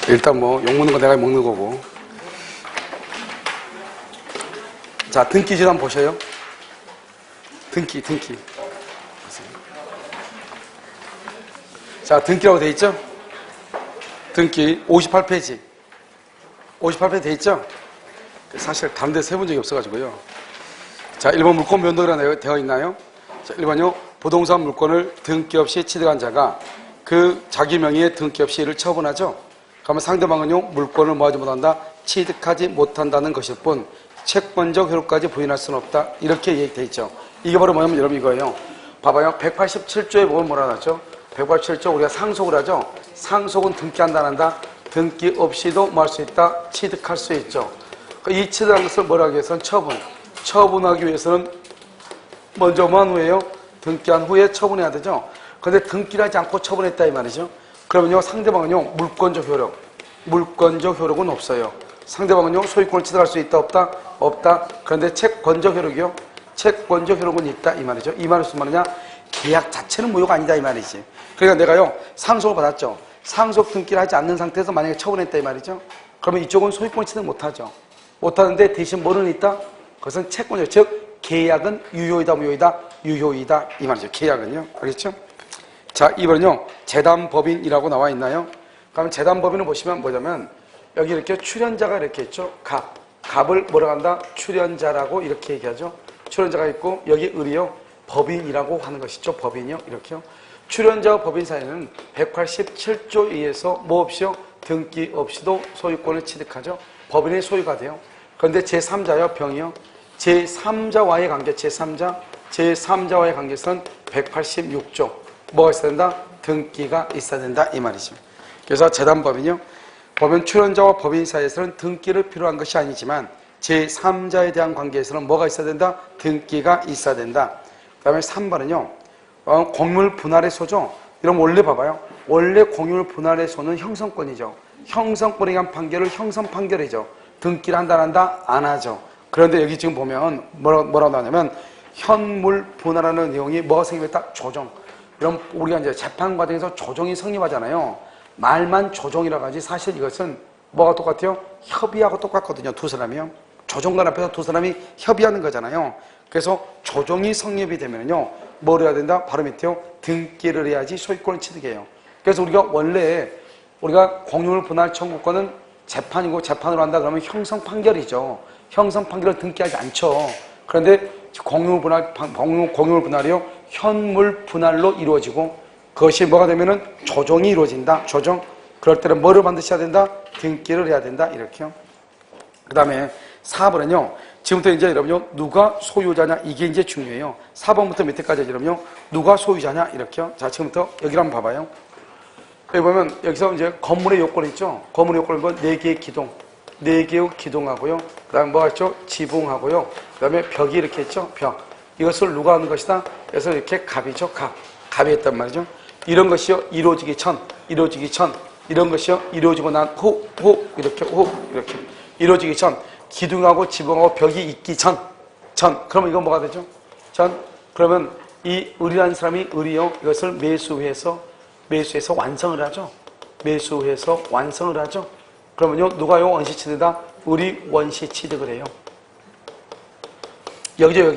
일단 뭐 욕먹는 거 내가 먹는 거고. 자, 등기지도 한번 보셔요. 등기. 자, 등기라고 돼 있죠? 등기 58페이지. 58페이지 돼 있죠? 사실 다른 데 세본 적이 없어가지고요. 자, 1번 물권 변동이라고 되어 있나요? 자, 1번요. 부동산 물권을 등기 없이 취득한 자가 그 자기 명의의 등기 없이 이를 처분하죠. 그러면 상대방은요, 물권을 뭐하지 못한다? 취득하지 못한다는 것일 뿐 채권적 효력까지 부인할 수는 없다. 이렇게 얘기되어 있죠. 이게 바로 뭐냐면 여러분 이거예요. 봐봐요. 187조에 보면 뭐라 하죠? 187조 우리가 상속을 하죠. 상속은 등기한다 안 한다? 등기 없이도 뭐 할 수 있다? 취득할 수 있죠. 이 취득한 것을 뭐라 하기 위해서는 처분하기 위해서는 먼저 뭐 한 후에요? 등기한 후에 처분해야 되죠. 그런데 등기를 하지 않고 처분했다 이 말이죠. 그러면요, 상대방은요, 물권적 효력은 없어요. 상대방은요, 소유권을 취득할 수 있다 없다? 없다. 그런데 채권적 효력이요? 채권적 효력은 있다 이 말이죠. 이 말은 무슨 말이냐? 계약 자체는 무효가 아니다 이 말이지. 그러니까 내가요, 상속을 받았죠. 상속 등기를 하지 않는 상태에서 만약에 처분했다 이 말이죠. 그러면 이쪽은 소유권을 취득 못하죠. 못하는데 대신 뭐는 있다? 그것은 채권적, 즉 계약은 유효이다 무효이다? 유효이다 이 말이죠. 계약은요. 알겠죠? 자, 이번은요, 재단법인이라고 나와 있나요? 그러면 재단법인을 보시면 뭐냐면 여기 이렇게 출연자가 이렇게 있죠. 갑을 뭐라고 한다? 출연자라고 이렇게 얘기하죠. 출연자가 있고 여기 을이요, 법인이라고 하는 것이죠. 법인이요. 이렇게요. 출연자와 법인 사이에는 187조에 의해서 뭐 없이요? 등기 없이도 소유권을 취득하죠. 법인의 소유가 돼요. 그런데 제3자요, 병이요. 제3자와의 관계, 제3자와의 관계에서는 186조. 뭐가 있어야 된다? 등기가 있어야 된다 이 말이죠. 그래서 재단법인이요, 법인 출연자와 법인 사이에서는 등기를 필요한 것이 아니지만 제3자에 대한 관계에서는 뭐가 있어야 된다? 등기가 있어야 된다. 그 다음에 3번은요, 공유물 분할의 소죠. 이러면 원래 봐봐요. 원래 공유물 분할의 소는 형성권이죠. 형성권에 의한 판결을 형성 판결이죠. 등기를 한다 안 한다? 안 하죠. 그런데 여기 지금 보면 뭐라고 나오냐면 현물 분할하는 내용이 뭐가 생겼다? 조정. 그럼 우리가 이제 재판 과정에서 조정이 성립하잖아요. 말만 조정이라고 하지 사실 이것은 뭐가 똑같아요? 협의하고 똑같거든요. 두 사람이요. 조정관 앞에서 두 사람이 협의하는 거잖아요. 그래서 조정이 성립이 되면요, 뭘 해야 된다? 바로 밑에요. 등기를 해야지 소유권을 취득해요. 그래서 우리가 원래 공유물 분할 청구권은 재판이고 재판으로 한다 그러면 형성 판결이죠. 형성 판결을 등기하지 않죠. 그런데 공유물 분할이요, 현물 분할로 이루어지고 그것이 뭐가 되면은 조정이 이루어진다. 조정. 그럴 때는 뭐를 반드시 해야 된다? 등기를 해야 된다. 이렇게요. 그 다음에 4번은요, 지금부터 이제 여러분요, 누가 소유자냐? 이게 이제 중요해요. 4번부터 밑에까지 여러분요, 누가 소유자냐? 이렇게요. 자, 지금부터 여기를 한번 봐봐요. 여기 보면 여기서 이제 건물의 요건이 있죠. 건물의 요건은 뭐 4개의 기둥. 4개의 기둥하고요. 그 다음에 뭐가 있죠? 지붕하고요. 그 다음에 벽이 이렇게 있죠. 벽. 이것을 누가 하는 것이다? 그래서 이렇게 갑이죠. 갑이 했단 말이죠. 이런 것이요, 이루어지기 전. 이런 것이요, 이루어지고 난 후. 이렇게. 이루어지기 전. 기둥하고 지붕하고 벽이 있기 전. 그러면 이건 뭐가 되죠? 그러면 이 을이라는 사람이 을이요, 이것을 매수해서 완성을 하죠. 매수해서 완성을 하죠. 그러면요, 누가요? 원시 취득이다? 을이 원시 취득을 해요. 여기요.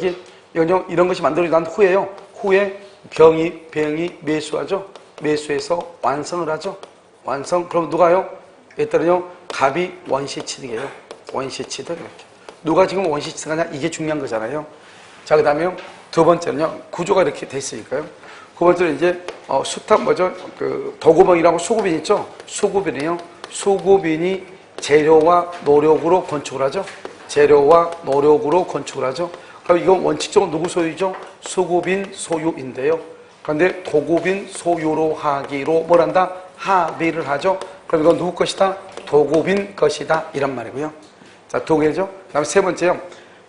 이런 것이 만들어지고 난 후에요. 후에 병이 매수하죠. 매수해서 완성을 하죠. 완성. 그럼 누가요? 일단은요, 갑이 원시 취득이에요. 원시 취득. 이렇게. 누가 지금 원시 취득하냐? 이게 중요한 거잖아요. 자, 그 다음에요, 두 번째는요, 구조가 이렇게 돼 있으니까요. 그 번째는 이제, 도구멍이라고 수구빈 있죠? 수구빈이 재료와 노력으로 건축을 하죠. 그럼 이건 원칙적으로 누구 소유죠? 수구빈 소유인데요. 그런데 도구빈 소유로 하기로 뭘 한다? 합의를 하죠. 그럼 이건 누구 것이다? 도구빈 것이다. 이란 말이고요. 자, 도구죠. 그 다음에 세 번째요.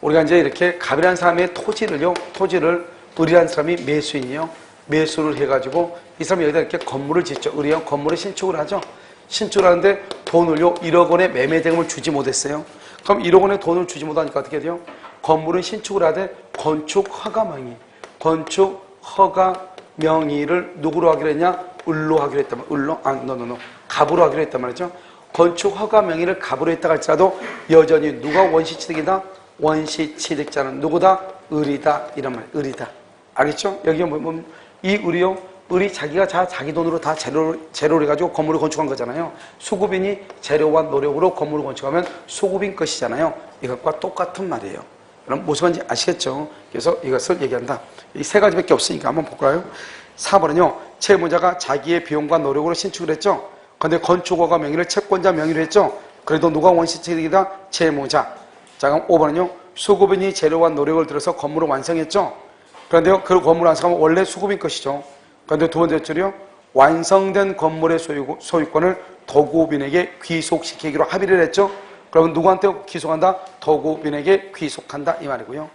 우리가 이제 이렇게 갑이라는 사람의 토지를 을이라는 사람이 매수인이요. 매수를 해가지고 이 사람이 여기다 이렇게 건물을 짓죠. 을이요. 건물을 신축을 하죠. 신축을 하는데 돈을요, 1억 원의 매매대금을 주지 못했어요. 그럼 1억 원의 돈을 주지 못하니까 어떻게 돼요? 건물은 신축을 하되 건축 허가 명의를 누구로 하기로 했냐? 을로 하기로 했단 말이에요. 갑으로 하기로 했단 말이죠. 건축 허가 명의를 갑으로 했다고 할지라도 여전히 누가 원시취득이다? 원시취득자는 누구다? 을이다. 이런 말. 을이다. 알겠죠? 여기 이 을이요. 을이 자기가 자기 돈으로 다 재료를 해가지고 건물을 건축한 거잖아요. 수급인이 재료와 노력으로 건물을 건축하면 수급인 것이잖아요. 이것과 똑같은 말이에요. 그럼 무슨 말인지 아시겠죠? 그래서 이것을 얘기한다. 이 세 가지밖에 없으니까 한번 볼까요? 4번은요. 채무자가 자기의 비용과 노력으로 신축을 했죠. 그런데 건축허가 명의를 채권자 명의로 했죠. 그래도 누가 원시취득이다? 채무자. 자, 그럼 5번은요. 수급인이 재료와 노력을 들여서 건물을 완성했죠. 그런데요. 그 건물을 완성하면 원래 수급인 것이죠. 그런데 두 번째 줄이요. 완성된 건물의 소유권을 도급인에게 귀속시키기로 합의를 했죠. 그러면 누구한테 귀속한다? 도급인에게 귀속한다 이 말이고요.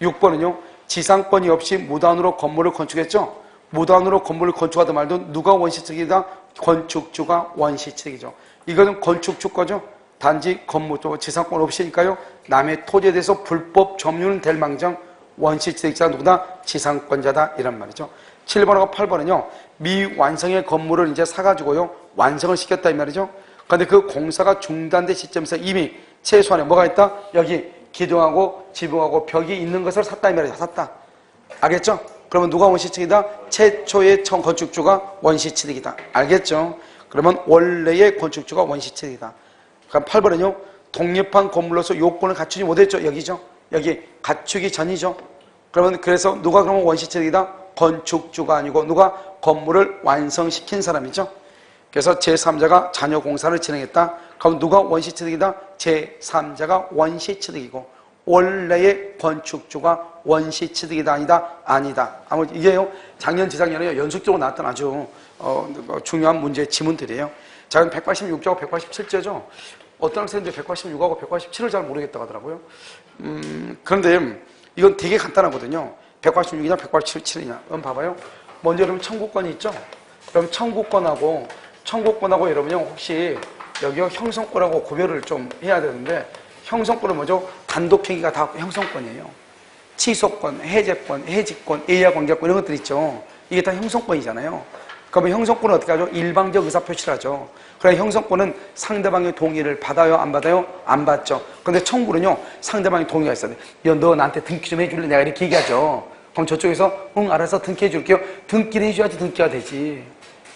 6번은요. 지상권이 없이 무단으로 건물을 건축했죠. 무단으로 건물을 건축하다 말도 누가 원시취득이다? 건축주가 원시취득이죠. 이거는 건축주 거죠. 단지 건물 지상권 없으니까요. 남의 토지에 대해서 불법 점유는 될 망정 원시취득자 누구다? 지상권자다 이런 말이죠. 7번하고 8번은요. 미완성의 건물을 이제 사가지고요. 완성을 시켰다 이 말이죠. 그런데 그 공사가 중단된 시점에서 이미 최소한에 뭐가 있다? 여기 기둥하고 지붕하고 벽이 있는 것을 샀다 이 말이죠. 샀다. 알겠죠? 그러면 누가 원시취득이다? 최초의 건축주가 원시취득이다. 알겠죠? 그러면 원래의 건축주가 원시취득이다. 그럼 8번은요. 독립한 건물로서 요건을 갖추지 못했죠. 여기죠. 여기 갖추기 전이죠. 그러면 그래서 누가 그러면 원시취득이다? 건축주가 아니고 누가 건물을 완성시킨 사람이죠. 그래서 제3자가 잔여 공사를 진행했다. 그럼 누가 원시취득이다? 제3자가 원시취득이고 원래의 건축주가 원시취득이다 아니다? 아니다. 아무튼 이게요. 작년 재작년에 연속적으로 나왔던 아주 중요한 문제의 지문들이에요. 자, 186조하고 187조죠. 어떤 학생들이 186하고 187을 잘 모르겠다고 하더라고요. 그런데 이건 되게 간단하거든요. 186이냐 187이냐. 그럼 봐봐요. 먼저 여러분 청구권이 있죠? 그럼 청구권하고 여러분요 혹시 여기요 형성권하고 구별을 좀 해야 되는데 형성권은 뭐죠? 단독행위가 다 형성권이에요. 취소권, 해제권, 해지권, 예약관계권 이런 것들 있죠. 이게 다 형성권이잖아요. 그러면 형성권은 어떻게 하죠? 일방적 의사표시를 하죠. 그래 형성권은 상대방의 동의를 받아요? 안 받아요? 안 받죠. 그런데 청구는요 상대방의 동의가 있어야 돼. 야, 너 나한테 등기 좀 해줄래? 내가 이렇게 얘기하죠. 그럼 저쪽에서 응 알아서 등기 해줄게요. 등기를 해줘야지 등기가 되지.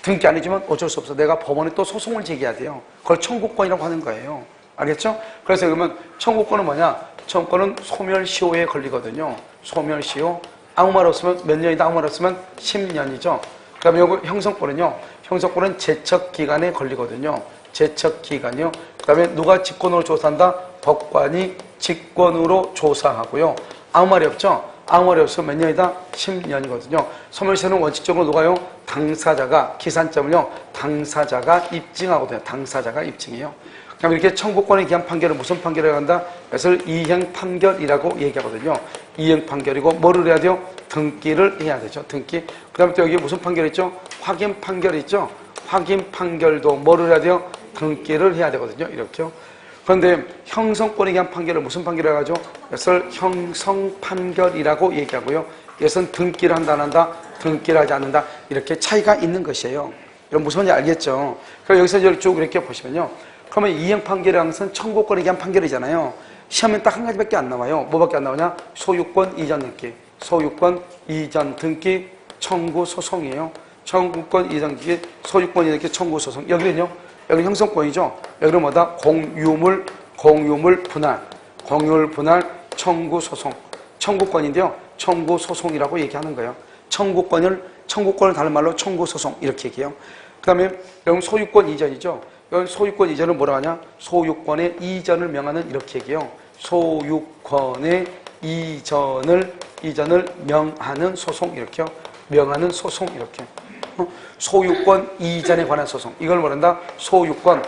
등기 안 해주면 어쩔 수 없어. 내가 법원에 또 소송을 제기해야 돼요. 그걸 청구권이라고 하는 거예요. 알겠죠? 그래서 그러면 청구권은 뭐냐? 청구권은 소멸시효에 걸리거든요. 소멸시효. 아무 말 없으면 몇 년이다? 아무 말 없으면 10년이죠. 그 다음에 요거 형성권은요. 형성권은 제척기간에 걸리거든요. 제척기간이요. 그 다음에 누가 직권으로 조사한다? 법관이 직권으로 조사하고요. 아무 말이 없죠? 아무 말이 없으면 몇 년이다? 10년이거든요. 소멸시효는 원칙적으로 누가요? 당사자가, 기산점을요. 당사자가 입증하거든요. 당사자가 입증해요. 그럼 이렇게 청구권에 기한 판결을 무슨 판결이라고 한다? 그것을 이행 판결이라고 얘기하거든요. 이행 판결이고 뭐를 해야 돼요? 등기를 해야 되죠. 등기. 그 다음에 또 여기 무슨 판결 있죠? 확인 판결 있죠? 확인 판결도 뭐를 해야 돼요? 등기를 해야 되거든요. 이렇게요. 그런데 형성권에 기한 판결을 무슨 판결이라고 하죠? 그것을 형성 판결이라고 얘기하고요. 이것은 등기를 한다 안 한다? 등기를 하지 않는다. 이렇게 차이가 있는 것이에요. 이런 무슨 말인지 알겠죠? 그럼 여기서 쭉 이렇게 보시면요. 그러면 이행 판결이라는 것은 청구권에 기한 판결이잖아요. 시험엔 딱 한 가지밖에 안 나와요. 뭐밖에 안 나오냐? 소유권 이전 등기. 소유권 이전 등기 청구 소송이에요. 청구권 이전 등기, 소유권 이전 등기 청구 소송. 여기는요. 여기 형성권이죠. 여기는 뭐다? 공유물 분할. 공유물 분할 청구 소송. 청구권인데요. 청구 소송이라고 얘기하는 거예요. 청구권을 다른 말로 청구 소송 이렇게 얘기해요. 그다음에 여기 소유권 이전이죠. 여기 소유권 이전을 뭐라 하냐? 소유권의 이전을 명하는 이렇게 얘기해요. 소유권의 이전을 명하는 소송 이렇게요. 명하는 소송 이렇게. 소유권 이전에 관한 소송. 이걸 뭐란다? 소유권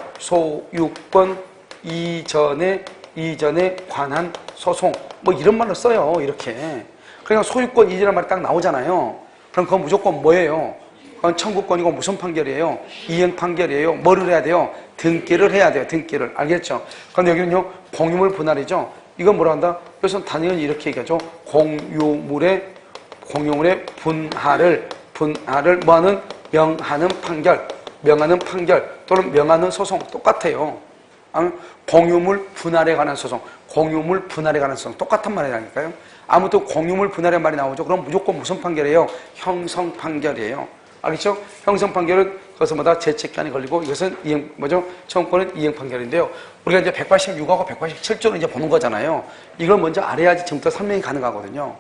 이전에 관한 소송. 뭐 이런 말로 써요. 이렇게. 그러니까 소유권 이전이라는 말이 딱 나오잖아요. 그럼 그건 무조건 뭐예요? 그건 청구권이고 무슨 판결이에요? 이행 판결이에요. 뭐를 해야 돼요? 등기를 해야 돼요. 등기를. 알겠죠? 그런데 여기는요. 공유물 분할이죠. 이건 뭐라 한다? 그래서 당연히 이렇게 얘기하죠. 공유물의 분할을 뭐하는? 명하는 판결. 또는 명하는 소송 똑같아요. 공유물 분할에 관한 소송, 공유물 분할에 관한 소송 똑같은 말이라니까요. 아무튼 공유물 분할의 말이 나오죠. 그럼 무조건 무슨 판결이에요? 형성 판결이에요. 알겠죠? 형성 판결은 그것마다 재책기한이 걸리고 이것은 이행 뭐죠? 처음권은 이행 판결인데요. 우리가 이제 186하고 187조를 이제 보는 거잖아요. 이걸 먼저 알아야지 지금부터 설명이 가능하거든요.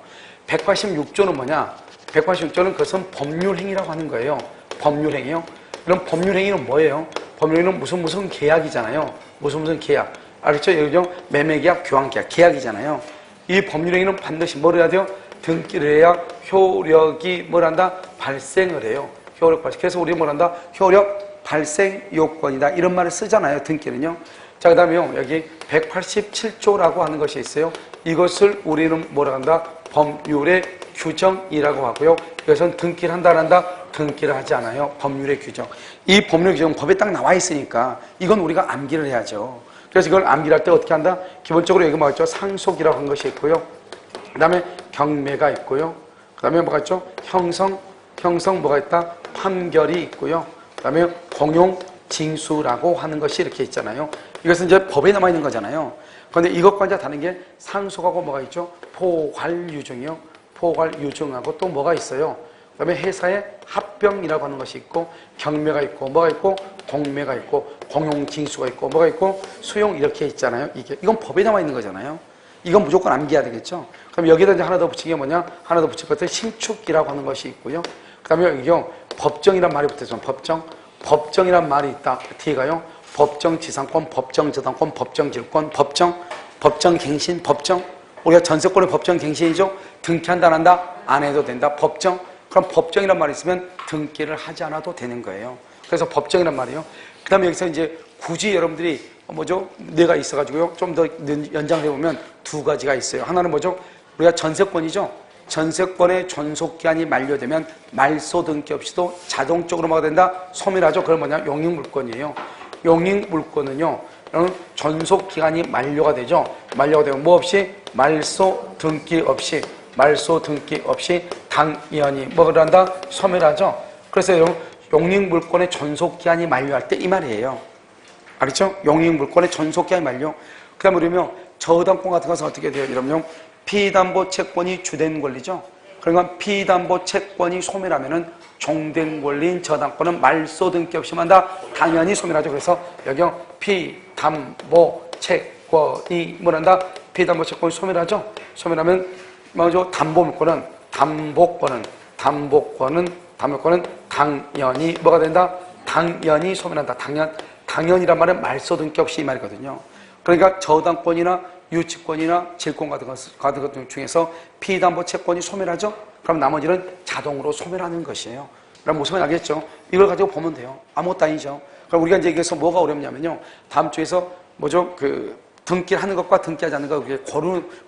186조는 뭐냐? 186조는 그것은 법률행위라고 하는 거예요. 법률행위요. 그럼 법률행위는 뭐예요? 법률행위는 무슨 계약이잖아요. 무슨 계약. 알겠죠? 예를 들어 매매계약, 교환계약, 계약이잖아요. 이 법률행위는 반드시 뭘 해야 돼요? 등기를 해야 효력이 뭘 한다? 발생을 해요. 효력 발생. 그래서 우리 뭘 한다? 효력 발생 요건이다. 이런 말을 쓰잖아요. 등기는요. 자, 그 다음에요. 여기 187조라고 하는 것이 있어요. 이것을 우리는 뭐라 한다? 법률의 규정이라고 하고요. 이것은 등기를 한다, 안 한다? 등기를 하지 않아요. 법률의 규정. 이 법률의 규정은 법에 딱 나와 있으니까 이건 우리가 암기를 해야죠. 그래서 이걸 암기를 할 때 어떻게 한다? 기본적으로 여기 뭐가 있죠? 상속이라고 한 것이 있고요. 그 다음에 경매가 있고요. 그 다음에 뭐가 있죠? 형성 뭐가 있다? 판결이 있고요. 그 다음에 공용징수라고 하는 것이 이렇게 있잖아요. 이것은 이제 법에 남아있는 거잖아요. 그런데 이것과 이제 다른 게 상속하고 뭐가 있죠? 포괄유증이요. 포괄유증하고 또 뭐가 있어요? 그 다음에 회사의 합병이라고 하는 것이 있고, 경매가 있고, 뭐가 있고, 공매가 있고, 공용징수가 있고, 뭐가 있고, 수용 이렇게 있잖아요. 이건 법에 남아있는 거잖아요. 이건 무조건 암기해야 되겠죠. 그럼 여기다 이제 하나 더 붙인 게 뭐냐? 하나 더 붙일 것 같아요. 신축기라고 하는 것이 있고요. 그 다음에 여기 법정이란 말이 붙어있어요. 법정이란 말이 있다. 뒤에가요. 법정지상권, 법정저당권, 법정질권, 법정갱신, 법정. 우리가 전세권의 법정갱신이죠. 등기한다, 안 한다? 안 해도 된다. 법정. 그럼 법정이란 말이 있으면 등기를 하지 않아도 되는 거예요. 그래서 법정이란 말이에요. 그 다음에 여기서 이제 굳이 여러분들이 뭐죠? 뇌가 있어가지고요. 좀 더 연장해 보면 두 가지가 있어요. 하나는 뭐죠? 우리가 전세권이죠. 전세권의 존속기한이 만료되면 말소 등기 없이도 자동적으로 뭐가 된다? 소멸하죠. 그건 뭐냐? 용익물권이에요. 용익물권은요. 존속기간이 만료가 되죠. 만료가 되면 뭐 없이? 말소 등기 없이 당연히 뭐를 한다? 소멸하죠. 그래서 용익물권의 존속기한이 만료할 때 이 말이에요. 알겠죠? 용익물권의 존속기한이 만료. 그 다음에 우리면 저당권 같은 것은 어떻게 돼요? 이러면 피담보 채권이 주된 권리죠. 그러니까 피담보 채권이 소멸하면은 종된 권리인 저당권은 말소 등기 없이 한다? 당연히 소멸하죠. 그래서 여기 피담보 채권이 뭐란다? 피담보 채권이 소멸하죠. 소멸하면 뭐죠? 담보물권은 담보권은 당연히 뭐가 된다? 당연히 소멸한다. 당연이란 말은 말소 등기 없이 이 말이거든요. 그러니까 저당권이나 유치권이나 질권 같은 것 중에서 피담보 채권이 소멸하죠? 그럼 나머지는 자동으로 소멸하는 것이에요. 그럼 무슨 말인지 알겠죠? 이걸 가지고 보면 돼요. 아무것도 아니죠. 그럼 우리가 이제 여기서 뭐가 어렵냐면요. 다음 주에서 뭐죠? 등기를 하는 것과 등기하지 않는 것,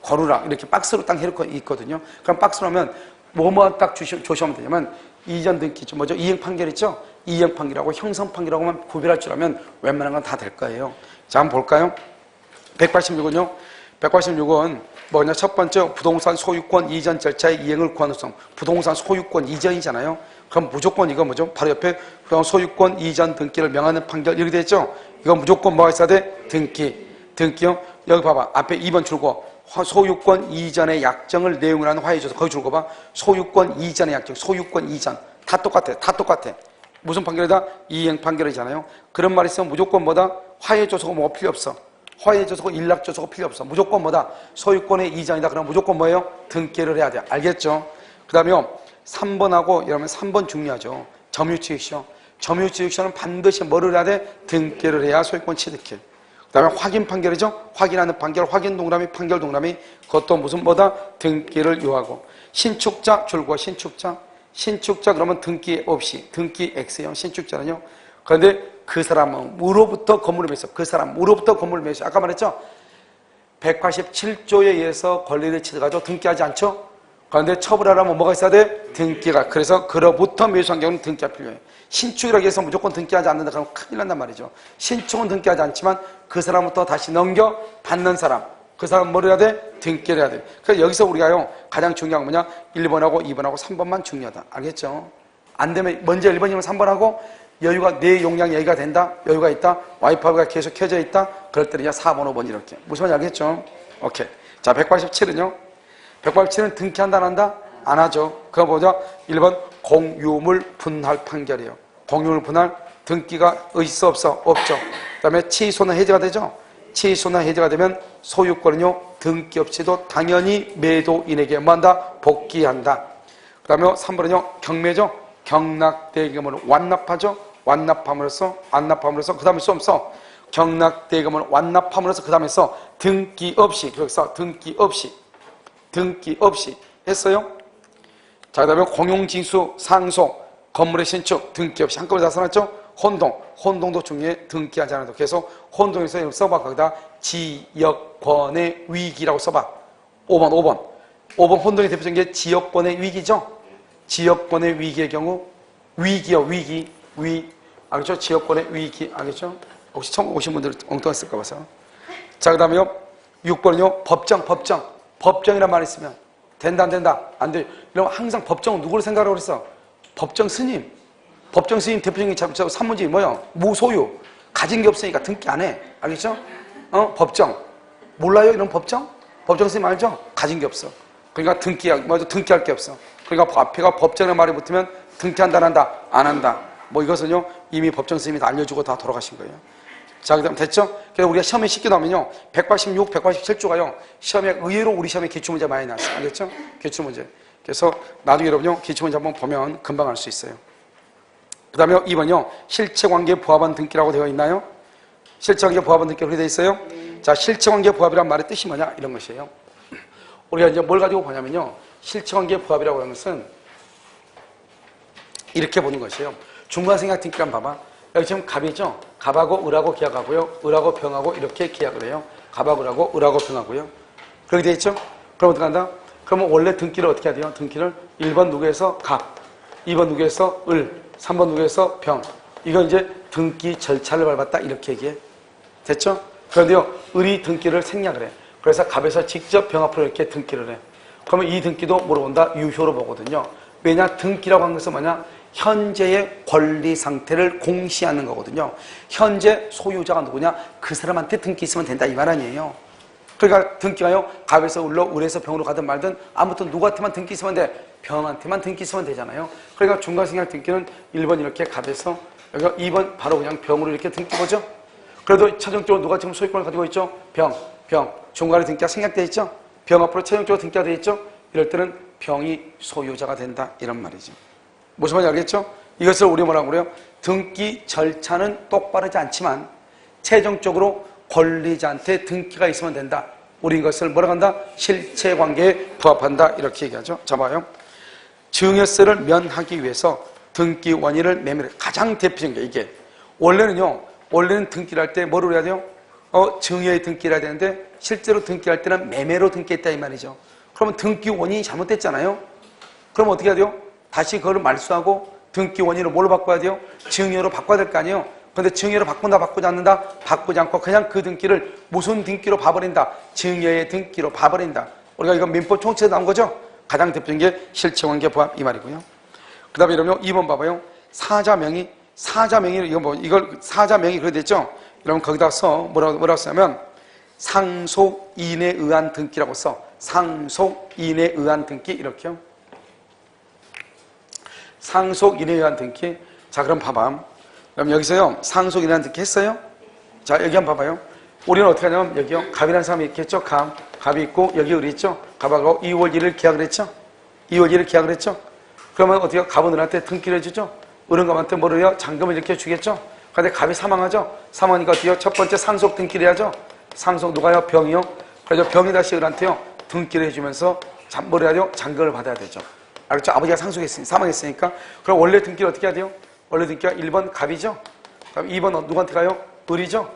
거루라 이렇게 박스로 딱 해놓고 있거든요. 그럼 박스로 하면 뭐만 딱 조심하면 되냐면 이전 등기, 뭐죠? 이행 판결 있죠? 이행 판결하고 형성 판결하고만 구별할 줄 알면 웬만한 건 다 될 거예요. 자, 한번 볼까요? 186은요. 186은 뭐냐? 첫 번째, 부동산 소유권 이전 절차의 이행을 구하는 성. 부동산 소유권 이전이잖아요. 그럼 무조건 이거 뭐죠? 바로 옆에 소유권 이전 등기를 명하는 판결 이렇게 되죠? 이거 무조건 뭐가 있어야 돼? 등기요? 여기 봐봐. 앞에 2번 줄거. 소유권 이전의 약정을 내용을 하는 화해조서. 거기 줄거 봐. 소유권 이전의 약정. 소유권 이전. 다 똑같아. 무슨 판결이다? 이행 판결이잖아요. 그런 말이 있으면 무조건 뭐다? 화해조서가 뭐 필요 없어. 화해조서고 일락조서가 필요 없어. 무조건 뭐다? 소유권의 이전이다. 그럼 무조건 뭐예요? 등기를 해야 돼. 알겠죠? 그 다음에 3번하고 여러분 3번 중요하죠. 점유취득시효. 점유취득시효는 반드시 뭐를 해야 돼? 등기를 해야 소유권 취득해. 그 다음에 확인 판결이죠. 확인하는 판결, 확인 동그라미, 판결 동그라미. 그것도 무슨 뭐다? 등기를 요하고. 신축자 줄과 신축자 그러면 등기 없이 등기 X형 신축자는요. 그런데 그 사람으로부터 건물을 매수. 아까 말했죠. 187조에 의해서 권리를 취득하죠. 등기하지 않죠. 그런데 처벌하려면 뭐가 있어야 돼? 등기가. 그래서 그로부터 매수한 경우는 등기가 필요해요. 신축이라고 해서 무조건 등기하지 않는다 그러면 큰일 난단 말이죠. 신축은 등기하지 않지만 그 사람부터 다시 넘겨받는 사람, 그 사람 뭘 해야 돼? 등기를 해야 돼. 그래서 여기서 우리가요 가장 중요한 건 뭐냐? 1번하고 2번하고 3번만 중요하다. 알겠죠? 안 되면 먼저 1번이면 3번하고 여유가, 내 용량 여유가 된다, 여유가 있다, 와이파이가 계속 켜져 있다, 그럴 때는 4번, 5번 이렇게. 무슨 말인지 알겠죠? 오케이. 자, 187은요? 187은 등기한다, 안 한다? 안 하죠. 그거 보자. 1번 공유물 분할 판결이에요. 공유물 분할, 등기가 있어, 없어? 없죠. 그 다음에 취소나 해제가 되죠? 취소나 해제가 되면 소유권은요, 등기 없이도 당연히 매도인에게 뭐한다? 복귀한다. 그 다음에 3번은요, 경매죠? 경락대금을 완납하죠? 완납함으로써, 안납함으로써, 그 다음에 수 없어. 경락대금을 완납함으로써, 그 다음에 써. 등기 없이, 그래서 등기 없이 했어요. 자, 그 다음에 공용징수, 상속, 건물의 신축, 등기 없이 한꺼번에 다 써놨죠? 혼동도 중요해. 등기하지 않아도. 그래서 혼동에서 써봐. 거기다 지역권의 위기라고 써봐. 5번 혼동의 대표적인 게 지역권의 위기죠? 지역권의 위기의 경우, 위기요, 알겠죠? 지역권의 위기, 알겠죠? 혹시 처음 오신 분들 엉뚱했을까 봐서. 자, 그 다음에요, 6번은요, 법정이란 말이 있으면, 된다, 안 된다, 안 돼. 이러면 항상 법정은 누구를 생각하라고 그랬어? 법정 스님 대표적인 산문집이 뭐야? 무소유. 가진 게 없으니까 등기 안 해. 알겠죠? 법정. 몰라요? 이런 법정? 법정 스님 알죠? 가진 게 없어. 그러니까 등기할 게 없어. 그러니까 앞에가 법정의 말이 붙으면 등기한다, 안 한다? 안 한다. 뭐 이것은요, 이미 법정 스님이 다 알려주고 다 돌아가신 거예요. 자, 그 다음 됐죠? 그래서 우리가 시험에 쉽게 나오면요, 186, 187조가요, 시험에 의외로 우리 시험에 기출문제 많이 나왔어요. 알겠죠? 기출문제. 그래서 나중에 여러분요, 기출문제 한번 보면 금방 알 수 있어요. 그 다음에 2번요, 실체관계 부합한 등기라고 되어 있나요? 실체관계 부합한 등기가 그렇게 되어 있어요? 자, 실체관계 부합이란 말의 뜻이 뭐냐? 이런 것이에요. 우리가 이제 뭘 가지고 보냐면요, 실체관계 부합이라고 하는 것은 이렇게 보는 것이에요. 중간생각 등기를 한번 봐봐. 여기 지금 갑이죠? 갑하고 을하고 계약하고요. 을하고 병하고 이렇게 계약을 해요. 갑하고 을하고 을하고 병하고요. 그렇게 돼 있죠? 그럼 어떻게 한다? 그러면 원래 등기를 어떻게 해야 돼요? 등기를 1번 누구에서 갑, 2번 누구에서 을, 3번 누구에서 병. 이건 이제 등기 절차를 밟았다 이렇게 얘기해. 됐죠? 그런데요, 을이 등기를 생략을 해. 그래서 갑에서 직접 병 앞으로 이렇게 등기를 해. 그러면 이 등기도 뭐로 본다? 유효로 보거든요. 왜냐? 등기라고 하는 것은 뭐냐? 현재의 권리 상태를 공시하는 거거든요. 현재 소유자가 누구냐? 그 사람한테 등기 있으면 된다 이 말 아니에요. 그러니까 등기가요, 갑에서 을로, 을에서 병으로 가든 말든 아무튼 누구한테만 등기 있으면 돼? 병한테만 등기 있으면 되잖아요. 그러니까 중간생략 등기는 1번 이렇게 갑에서, 여기가 2번 바로 그냥 병으로 이렇게 등기 보죠. 그래도 최종적으로 누가 지금 소유권을 가지고 있죠? 병. 중간에 등기가 생략되어 있죠? 병 앞으로 최종적으로 등기가 되어 있죠? 이럴 때는 병이 소유자가 된다 이런 말이죠. 무슨 말인지 알겠죠? 이것을 우리 뭐라고 그래요? 등기 절차는 똑바르지 않지만 최종적으로 권리자한테 등기가 있으면 된다. 우리 이것을 뭐라고 한다? 실체관계에 부합한다 이렇게 얘기하죠. 자 봐요. 증여세를 면하기 위해서 등기 원인을 매매를 가장 대표적인 게 이게 원래는 등기를 할 때 뭐로 해야 돼요? 증여의 등기를 해야 되는데 실제로 등기할 때는 매매로 등기했다 이 말이죠. 그러면 등기 원인이 잘못됐잖아요. 그럼 어떻게 해야 돼요? 다시 그걸 말소하고 등기 원인을 뭘로 바꿔야 돼요? 증여로 바꿔야 될 거 아니에요? 그런데 증여로 바꾼다, 바꾸지 않는다? 바꾸지 않고 그냥 그 등기를 무슨 등기로 봐버린다? 증여의 등기로 봐버린다. 우리가 이거 민법 총칙에서 나온 거죠? 가장 대표적인 게 실체관계 부합 이 말이고요. 그 다음에 이러면 2번 봐봐요. 사자명의 이걸 사자명이 그래 됐죠? 이러면 거기다 써 뭐라고 쓰냐면 상속인에 의한 등기라고 써. 상속인에 의한 등기 이렇게요. 상속인에 의한 등기. 자, 그럼 봐봐. 그럼 여기서요, 상속인에 의한 등기 했어요? 자, 여기 한번 봐봐요. 우리는 어떻게 하냐면, 여기요, 갑이라는 사람이 있겠죠? 갑이 있고, 여기 을이 있죠? 갑하고 2월 1일 계약을 했죠? 2월 1일 계약을 했죠? 그러면 어떻게 해요? 갑은 을한테 등기를 해주죠? 을은 갑한테 뭐를 해요? 잔금을 이렇게 주겠죠? 그런데 갑이 사망하죠? 사망하니까 어떻게 해요? 첫 번째 상속 등기를 해야죠? 상속 누가요? 병이요? 그래서 병이 다시 을한테요, 등기를 해주면서 뭐를 해야 돼요? 잔금을 받아야 되죠. 알겠죠? 아버지가 사망했으니까. 그럼 원래 등기를 어떻게 해야 돼요? 원래 등기가 1번 갑이죠? 그럼 2번 누구한테 가요? 을이죠?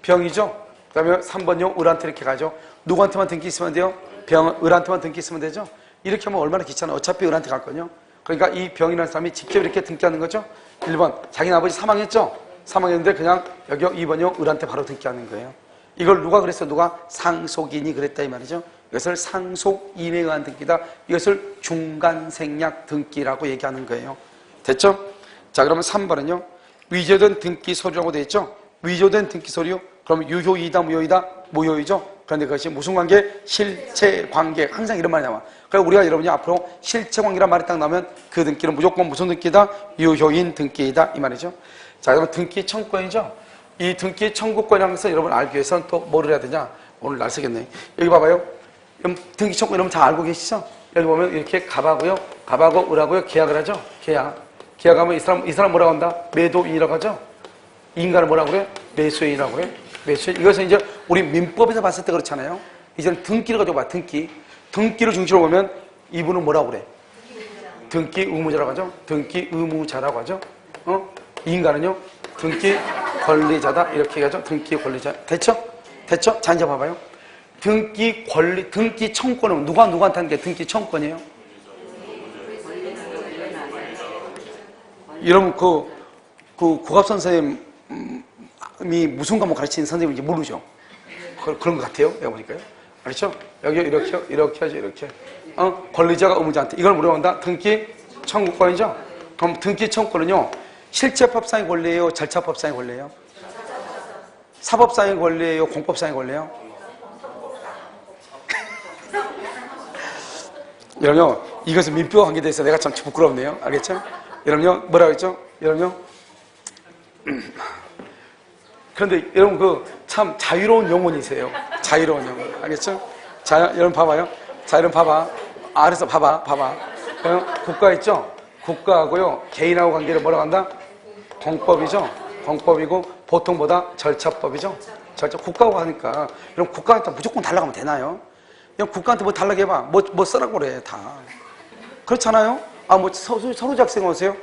병이죠? 그 다음에 3번요? 을한테 이렇게 가죠? 누구한테만 등기 있으면 돼요? 을한테만 등기 있으면 되죠? 이렇게 하면 얼마나 귀찮아. 어차피 을한테 갈 거냐? 그러니까 이 병이라는 사람이 직접 이렇게 등기하는 거죠? 1번, 자기는 아버지 사망했죠? 사망했는데 그냥 여기요 2번요? 을한테 바로 등기하는 거예요. 이걸 누가 그랬어? 누가? 상속인이 그랬다 이 말이죠? 이것을 상속인에 의한 등기다. 이것을 중간생략 등기라고 얘기하는 거예요. 됐죠? 자, 그러면 3번은요. 위조된 등기 서류라고 되어 있죠. 위조된 등기 서류. 그럼 유효이다, 무효이다? 무효이죠. 그런데 그것이 무슨 관계? 실체 관계. 항상 이런 말이 나와. 그래서 우리가 여러분이 앞으로 실체 관계란 말이 딱 나오면 그 등기는 무조건 무슨 등기다? 유효인 등기이다. 이 말이죠. 자, 그러면 등기 청구권이죠. 이 등기 청구권이라는 것을 여러분 알기 위해서는 또 뭐를 해야 되냐? 오늘 날 쓰겠네. 여기 봐봐요. 등기 청구권 여러분 다 알고 계시죠? 여기 보면 이렇게 갑하고요. 갑하고 을하고요. 계약을 하죠. 계약. 계약하면 이 사람 뭐라고 한다? 매도인이라고 하죠. 이 인간을 뭐라고 그래? 매수인이라고 그래. 매수인. 이것은 이제 우리 민법에서 봤을 때 그렇잖아요. 이제는 등기를 가지고 봐. 등기. 등기를 중심으로 보면 이분은 뭐라고 그래? 등기 의무자라고 하죠. 등기 의무자라고 하죠. 이 인간은요. 등기 권리자다. 이렇게 얘기하죠. 등기 권리자. 됐죠? 됐죠? 자, 이제 봐봐요. 등기 권리, 등기 청구권은 누구한테 하는 게 등기 청구권이에요? 여러분, 국악 선생님이 무슨 과목 가르치는 선생님인지 모르죠? 그런 것 같아요. 내가 보니까요. 알겠죠? 여기 이렇게 하죠. 이렇게. 권리자가 의무자한테. 이걸 물어본다. 등기 청구권이죠? 그럼 등기 청구권은요. 실제법상의 권리예요? 절차법상의 권리예요? 사법상의 권리예요? 공법상의 권리예요? 여러분요, 이것은 민법과 관계되어 있어 내가 참 부끄럽네요. 알겠죠? 여러분요, 뭐라고 했죠? 여러분요. 그런데 여러분 참 자유로운 영혼이세요. 자유로운 영혼. 알겠죠? 자, 여러분 봐봐요. 자, 여러분 봐봐. 아래서 봐봐. 국가 있죠? 국가하고요, 개인하고 관계를 뭐라고 한다? 공법이죠? 공법이고, 보통보다 절차법이죠? 절차. 국가하고 하니까. 여러분, 국가한테 무조건 달라가면 되나요? 그냥 국가한테 뭐 달라고 해봐. 뭐 쓰라고 그래, 다. 그렇잖아요? 서류 작성 오세요?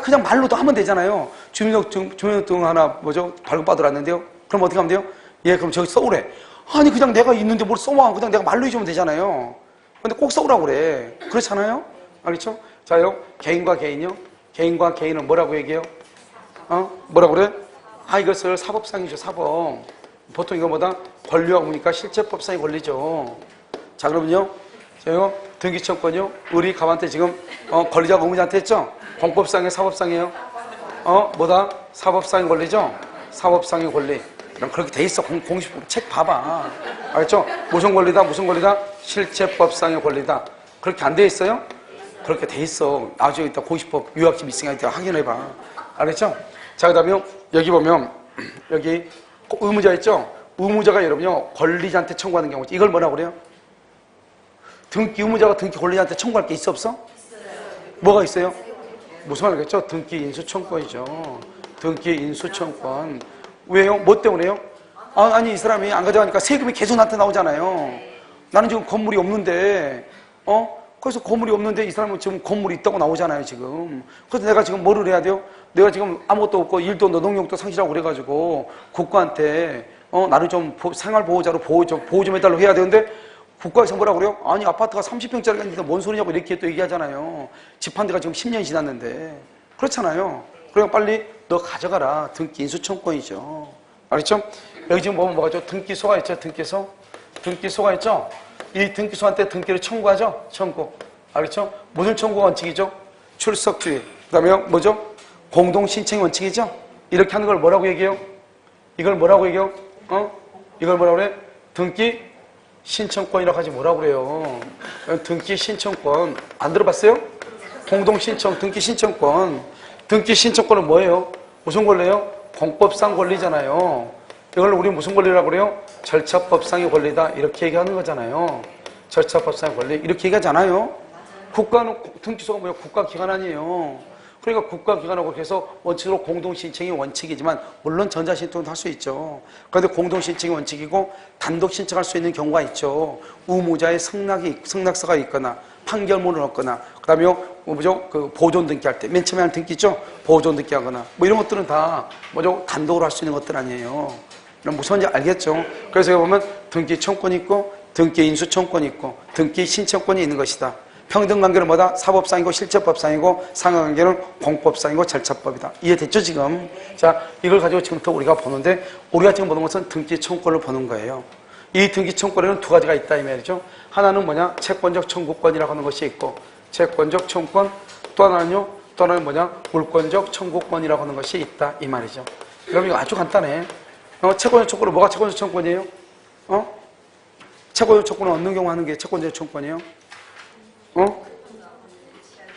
그냥 말로도 하면 되잖아요. 주민등록증 하나, 발급받으러 왔는데요? 그럼 어떻게 하면 돼요? 예, 그럼 저기 써오래. 아니, 그냥 내가 있는데 뭘 써와. 그냥 내가 말로 해주면 되잖아요. 근데 꼭 써오라고 그래. 그렇잖아요? 알겠죠? 자, 여러분, 개인과 개인이요? 개인과 개인은 뭐라고 얘기해요? 뭐라고 그래? 이것을 사법상이죠, 사법. 보통 이거보다 권리와 의무니까 실제법상의 권리죠. 자, 그러면요. 저요, 등기청구권요. 우리 갑한테 지금, 권리자가 의무자한테 했죠? 공법상이에요, 사법상이에요? 뭐다? 사법상의 권리죠? 사법상의 권리. 그럼 그렇게 돼 있어. 공식 책 봐봐. 알겠죠? 무슨 권리다? 무슨 권리다? 실체법상의 권리다. 그렇게 안 돼 있어요? 그렇게 돼 있어. 나중에 이따 공식법 유학집 있으니까 이따 확인해봐. 알겠죠? 자, 그 다음에 여기 보면, 여기 의무자 있죠? 의무자가 여러분요, 권리자한테 청구하는 경우지. 이걸 뭐라고 그래요? 등기 의무자가 등기 권리자한테 청구할 게 있어, 없어? 뭐가 있어요? 무슨 말이겠죠? 등기 인수청구권이죠. 등기 인수청구권. 왜요? 뭐 때문에요? 아니, 이 사람이 안 가져가니까 세금이 계속 나한테 나오잖아요. 나는 지금 건물이 없는데, 그래서 건물이 없는데 이 사람은 지금 건물이 있다고 나오잖아요, 지금. 그래서 내가 지금 뭐를 해야 돼요? 내가 지금 아무것도 없고 일도 없고 농력도 상실하고 그래가지고 국가한테, 나를 좀 생활보호자로 보호 좀 해달라고 해야 되는데, 국가에서 뭐라고 그래요? 아니, 아파트가 30평짜리가 있는데 뭔 소리냐고 이렇게 또 얘기하잖아요. 집 한 대가 지금 10년 지났는데. 그렇잖아요. 그러니까 빨리 너 가져가라. 등기 인수청구권이죠. 알겠죠? 여기 지금 보면 뭐가 있죠? 등기소가 있죠? 등기소. 등기소가 있죠? 이 등기소한테 등기를 청구하죠? 청구. 알겠죠? 무슨 청구 원칙이죠? 출석주의. 그 다음에 뭐죠? 공동신청 원칙이죠? 이렇게 하는 걸 뭐라고 얘기해요? 이걸 뭐라고 얘기해요? 이걸 뭐라고 그래? 등기 신청권이라고 하지 뭐라고 그래요? 등기 신청권. 안 들어봤어요? 공동신청, 등기 신청권. 등기 신청권은 뭐예요? 무슨 권리예요? 공법상 권리잖아요. 이걸 우리 무슨 권리라고 그래요? 절차법상의 권리다. 이렇게 얘기하는 거잖아요. 절차법상의 권리. 이렇게 얘기하잖아요. 국가는, 등기소가 뭐예요? 국가기관 아니에요. 그러니까 국가기관하고 해서 원칙으로 공동신청이 원칙이지만 물론 전자신청도 할 수 있죠. 그런데 공동신청이 원칙이고 단독 신청할 수 있는 경우가 있죠. 의무자의 승낙서가 있거나 판결문을 얻거나 그다음에 보존 등기할 때 맨 처음에 하는 등기 있죠. 보존 등기하거나 이런 것들은 다 단독으로 할 수 있는 것들 아니에요. 무슨 말인지 알겠죠. 그래서 여기 보면 등기 청구권이 있고 등기 인수 청구권이 있고 등기 신청권이 있는 것이다. 평등관계는 뭐다? 사법상이고 실제법상이고 상하관계는 공법상이고 절차법이다. 이해됐죠 지금? 자, 이걸 가지고 지금부터 우리가 보는데 우리가 지금 보는 것은 등기 청구권을 보는 거예요. 이 등기 청구권에는 두 가지가 있다 이 말이죠. 하나는 뭐냐? 채권적 청구권이라고 하는 것이 있고 채권적 청구권, 또 하나는요 또는 뭐냐? 물권적 청구권이라고 하는 것이 있다. 이 말이죠. 그럼 이거 아주 간단해. 채권적 청구는 뭐가 채권적 청구권이에요? 채권적 청구는 얻는 경우 하는 게 채권적 청구권이에요.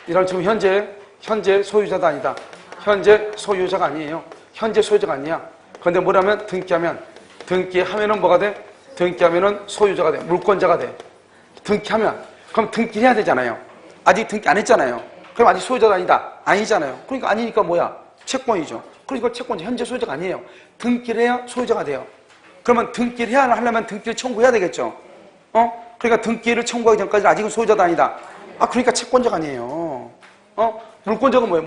이런 지금 현재 소유자도 아니다. 현재 소유자가 아니에요. 현재 소유자가 아니야. 그런데 뭐라면 등기하면은 뭐가 돼? 등기하면은 소유자가 돼. 물권자가 돼. 등기하면 그럼 등기해야 되잖아요. 아직 등기 안 했잖아요. 그럼 아직 소유자가 아니다. 아니잖아요. 그러니까 아니니까 뭐야? 채권이죠. 그러니까 채권자 현재 소유자가 아니에요. 등기를 해야 소유자가 돼요. 그러면 등기를 하려면 등기를 청구해야 되겠죠. 그러니까 등기를 청구하기 전까지는 아직은 소유자도 아니다. 그러니까 채권자가 아니에요. 물권자가 뭐예요?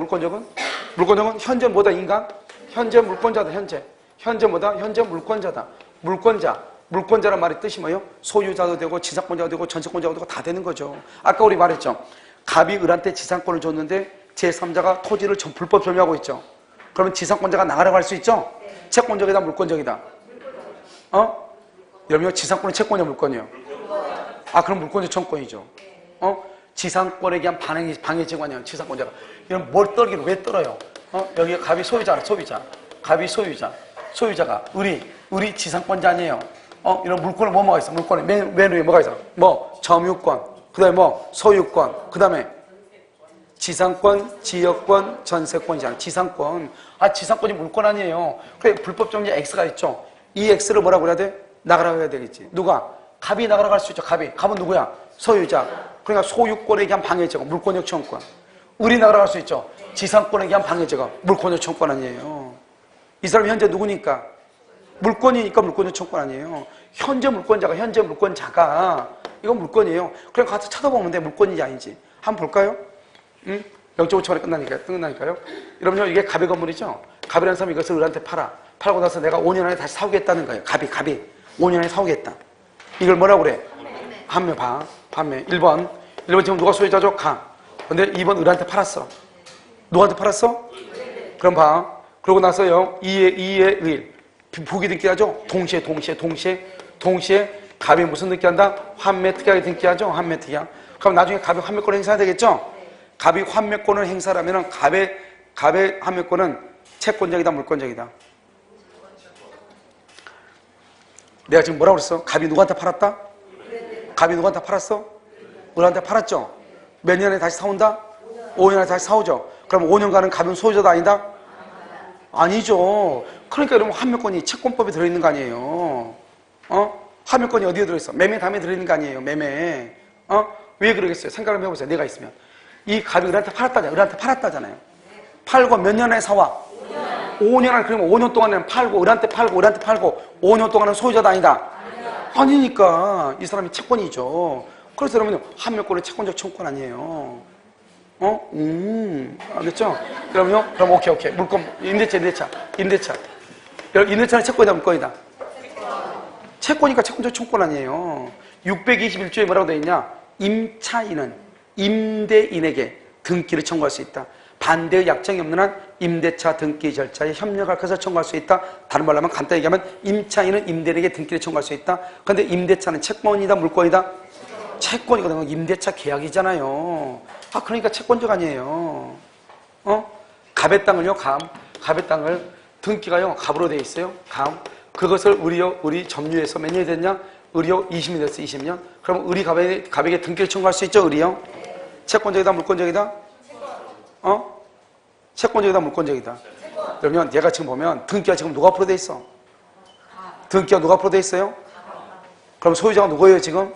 물권자는 현재 뭐다? 인간? 현재 물권자다. 현재 뭐다? 현재 물권자다. 물권자란 말의 뜻이 뭐예요? 소유자도 되고 지상권자도 되고 전세권자도 되고 다 되는 거죠. 아까 우리 말했죠. 갑이 을한테 지상권을 줬는데 제3자가 토지를 불법 점유하고 있죠. 그러면 지상권자가 나가라고 할 수 있죠? 채권적이다, 물권적이다? 여러분, 지상권은 채권이야, 물권이요? 그럼 물권적 청구권이죠. 지상권에 대한 방해제관이에요, 지상권자가. 이런 뭘 떨기를 왜 떨어요? 여기 갑이 소유자라, 갑이 소유자가 우리 지상권자 아니에요. 이런 물권을 뭐가 있어? 물권에 맨 위에 뭐가 있어? 점유권, 그 다음에 소유권, 그 다음에 지상권, 지역권, 전세권이잖아. 지상권. 지상권이 물권 아니에요. 그래, 불법 점유자 X가 있죠. 이 X를 뭐라고 해야 돼? 나가라고 해야 되겠지. 누가? 갑이 나가라고 할 수 있죠. 갑은 누구야? 소유자. 그러니까 소유권에 대한 방해제거, 물권적 청구권. 을이 나가라고 할 수 있죠. 지상권에 대한 방해제거, 물권적 청구권 아니에요. 이 사람이 현재 누구니까? 물권이니까 물권적 청구권 아니에요. 현재 물권자가 이건 물권이에요. 그냥 가서 쳐다보면 돼. 물권인지 아닌지. 한번 볼까요? 0.5초만에 끝나니까요. 여러분요, 이게 갑의 건물이죠? 갑이라는 사람이 이것을 을한테 팔고 나서 내가 5년 안에 다시 사오겠다는 거예요. 갑이 5년 안에 사오겠다. 이걸 뭐라고 그래? 판매. 1번 지금 누가 소유자죠? 근데 2번 을한테 팔았어. 누구한테 팔았어? 그럼 봐. 그러고 나서요, 2의 을. 부기 등기하죠? 동시에 갑이 무슨 등기한다? 환매 특이하게 등기하죠? 환매 특이하. 그럼 나중에 갑이 환매권을 행사해야 되겠죠? 갑이 환매권을 행사하면 갑의 환매권은 채권적이다, 물권적이다? 내가 지금 뭐라고 그랬어? 갑이 누구한테 팔았다? 갑이 누구한테 팔았어? 을한테 팔았죠? 몇 년에 다시 사온다? 5년에 다시 사오죠? 그럼 5년간은 갑은 소유자도 아니다? 아니죠. 그러니까 여러분 환매권이 채권법에 들어있는 거 아니에요. 환매권이 어디에 들어있어? 매매 다음에 들어있는 거 아니에요. 매매. 왜 그러겠어요? 생각을 해보세요. 내가 있으면. 이 갑이 을한테 팔았다잖아요. 팔고 몇 년에 사와? 5년 안에. 그러면 5년 동안에는 을한테 팔고 5년 동안은 소유자도 아니다? 아니니까 이 사람이 채권이죠. 그래서 여러분 환매권은 채권적 청구권 아니에요. 알겠죠? 그럼요? 그럼 오케이. 물권, 임대차. 임대차는 채권이다, 물권이다? 채권이니까 채권적 청구권 아니에요. 621조에 뭐라고 되어 있냐? 임차인은 임대인에게 등기를 청구할 수 있다. 반대의 약정이 없는 한 임대차 등기 절차에 협력할 것을 청구할 수 있다. 다른 말로 하면 간단히 얘기하면 임차인은 임대인에게 등기를 청구할 수 있다. 그런데 임대차는 채권이다, 물권이다? 채권이거든요. 임대차 계약이잖아요. 그러니까 채권적 아니에요. 갑의 땅을요, 갑의 땅을 등기가요, 갑으로 되어 있어요. 그것을 우리 점유해서 몇 년이 됐냐? 을이요, 20년이 됐어, 20년. 그럼 을이 갑에게 등기를 청구할 수 있죠, 을이요? 채권적이다, 물권적이다? 채권적이다, 물권적이다? 그러면 얘가 지금 보면 등기가 지금 누가 앞으로 돼 있어? 등기가 누가 앞으로 돼 있어요? 그럼 소유자가 누구예요, 지금?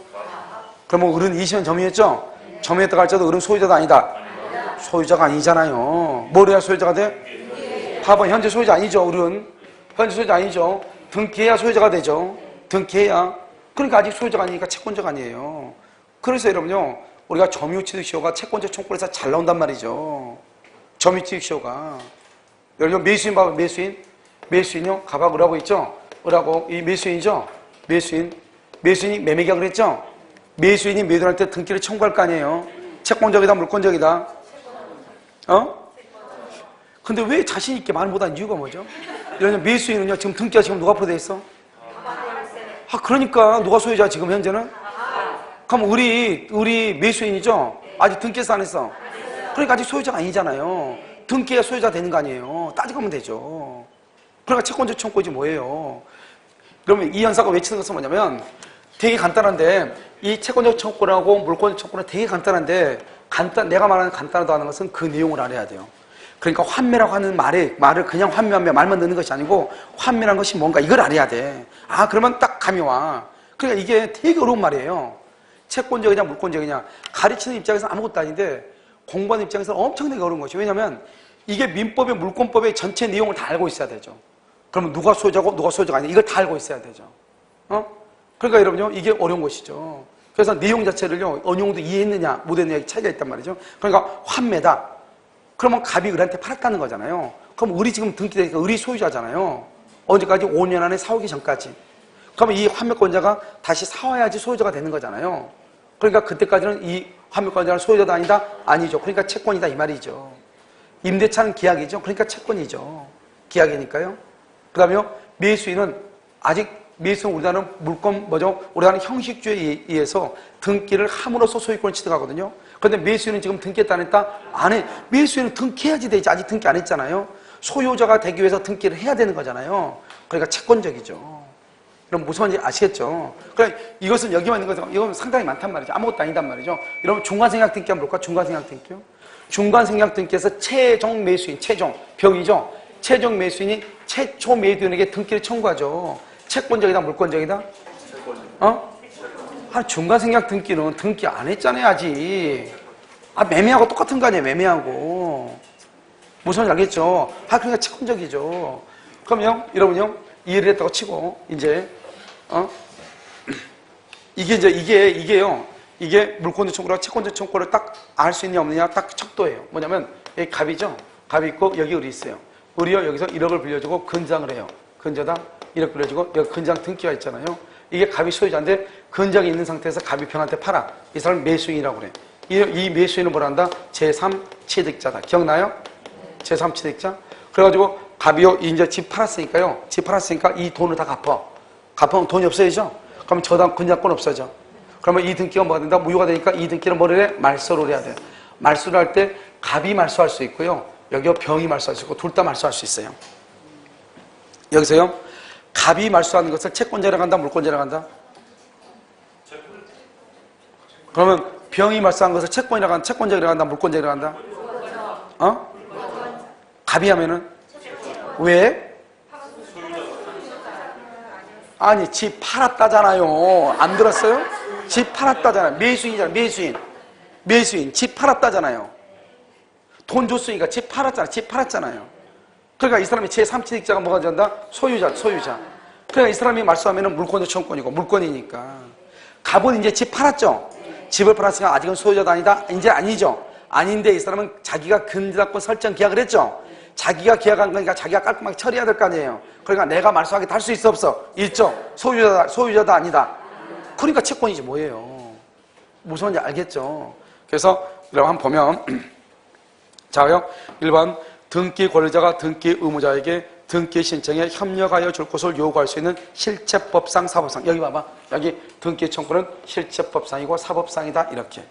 그러면 을은 20년 점유했죠? 점유했다고 할지라도 을은 소유자도 아니다? 소유자가 아니잖아요. 뭘 해야 소유자가 돼? 봐봐, 현재 소유자 아니죠, 을은? 현재 소유자 아니죠? 등기해야 소유자가 되죠? 등기해야. 그러니까 아직 소유자가 아니니까 채권적 아니에요. 그래서 여러분요, 우리가 점유취득시효가 채권적 청구에서 잘 나온단 말이죠. 점유취득시효가. 여러분 매수인 봐봐, 매수인이요, 갑하고 을하고 있죠? 을하고 이 매수인이죠? 매수인이 매매계약을 했죠? 매수인이 매도한테 등기를 청구할 거 아니에요? 채권적이다, 물권적이다? 근데 왜 자신 있게 말 못하는 이유가 뭐죠? 이런 매수인은요, 지금 등기가 지금 누가 앞으로 돼 있어? 그러니까 누가 소유자 지금 현재는? 그럼 우리 매수인이죠? 아직 등기해서 안 했어? 그러니까 아직 소유자가 아니잖아요. 등기가 소유자 되는 거 아니에요. 따지고 하면 되죠. 그러니까 채권적 청구이지 뭐예요. 그러면 이 현상을 외치는 것은 뭐냐면 되게 간단한데 이 채권적 청구하고 물권적 청구는 되게 간단한데 내가 말하는 간단하다 하는 것은 그 내용을 알아야 돼요. 그러니까 환매라고 하는 말을 그냥 환매하면 말만 넣는 것이 아니고 환매라는 것이 뭔가 이걸 알아야 돼. 아 그러면 딱 감이 와. 그러니까 이게 되게 어려운 말이에요. 채권적이냐 물권적이냐 가르치는 입장에서는 아무것도 아닌데 공부하는 입장에서는 엄청나게 어려운 것이죠. 왜냐하면 이게 민법의 물권법의 전체 내용을 다 알고 있어야 되죠. 그러면 누가 소유자고 누가 소유자가 아니냐 이걸 다 알고 있어야 되죠. 그러니까 여러분요 이게 어려운 것이죠. 그래서 내용 자체를요 어느 정도 이해했느냐 못했느냐 차이가 있단 말이죠. 그러니까 환매다. 그러면 갑이 을한테 팔았다는 거잖아요. 그럼 을이 지금 등기되니까 을이 소유자잖아요. 언제까지? 5년 안에 사오기 전까지. 그러면 이 환매권자가 다시 사와야지 소유자가 되는 거잖아요. 그러니까 그때까지는 이 환매권자는 소유자도 아니다? 아니죠. 그러니까 채권이다 이 말이죠. 임대차는 계약이죠. 그러니까 채권이죠. 계약이니까요. 그 다음에요 매수인은 아직 매수는 우리나라는 물권 우리나라는 형식주의에 의해서 등기를 함으로써 소유권을 취득하거든요. 그런데 매수인은 지금 등기했다 안 했다? 안 해. 매수인은 등기해야지 되지. 아직 등기 안 했잖아요. 소유자가 되기 위해서 등기를 해야 되는 거잖아요. 그러니까 채권적이죠. 그럼 무슨 말인지 아시겠죠? 그러니까 이것은 여기만 있는 것은 이건 상당히 많단 말이죠. 아무것도 아니단 말이죠. 여러분 중간생략 등기 한번 볼까? 중간생략 등기요. 중간생략 등기에서 최종 매수인, 병이죠. 최종 매수인이 최초 매도인에게 등기를 청구하죠. 채권적이다, 물권적이다? 중간생략 등기는 등기 안 했잖아요, 아직. 매매하고 똑같은 거 아니에요, 매매하고. 무슨 말인지 알겠죠? 그러니까 채권적이죠. 그럼요, 여러분요, 이해를 했다고 치고, 이게 물권적 청구랑 채권적 청구를 딱 알 수 있냐 없느냐 딱 척도예요. 뭐냐면, 여기 갑이죠? 갑이 있고, 여기 을이 있어요. 을이요, 여기서 1억을 빌려주고 근장을 해요. 근저당 1억 빌려주고, 여기 근장 등기가 있잖아요. 이게 갑이 소유자인데, 근장이 있는 상태에서 갑이 병한테 팔아. 이 사람을 매수인이라고 그래. 이 매수인은 뭐라 한다? 제3취득자다. 기억나요? 제3취득자? 그래가지고, 갑이요, 이제 집 팔았으니까요. 집 팔았으니까 이 돈을 다 갚아. 갚으면 돈이 없어지죠? 그러면 저당 근장권 없어져. 그러면 이 등기가 뭐가 된다? 무효가 되니까 이 등기를 뭐를 해? 말소를 해야 돼요. 말소를 할 때 갑이 말소할 수 있고요. 여기요, 병이 말소할 수 있고, 둘 다 말소할 수 있어요. 여기서요, 갑이 말소하는 것을 채권자라고 한다? 물권자라고 한다? 그러면 병이 말소한 것을 채권자라고 한다? 물권자라고 한다? 갑이 하면은? 왜? 아니, 집 팔았다잖아요. 안 들었어요? 집 팔았다잖아요. 매수인이잖아요. 매수인. 집 팔았다잖아요. 돈 줬으니까 집 팔았잖아요. 그러니까 이 사람이 제3취득자가 뭐가 된다? 소유자. 그러니까 이 사람이 말소하면 물권적 청구권이고, 물권이니까. 갑은 이제 집 팔았죠? 집을 팔았으니까 아직은 소유자도 아니다? 이제 아니죠? 아닌데 이 사람은 자기가 근저당권 설정 계약을 했죠? 자기가 계약한 거니까 자기가 깔끔하게 처리해야 될 거 아니에요. 그러니까 내가 말소하게 할 수 있어 없어? 있죠? 소유자다 아니다? 그러니까 채권이지 뭐예요. 무슨 말인지 알겠죠? 그래서 여러분 한번 보면 자요 1번 등기 권리자가 등기 의무자에게 등기 신청에 협력하여 줄 것을 요구할 수 있는 실체법상 사법상. 여기 봐봐. 여기 등기 청구는 실체법상이고 사법상이다 이렇게.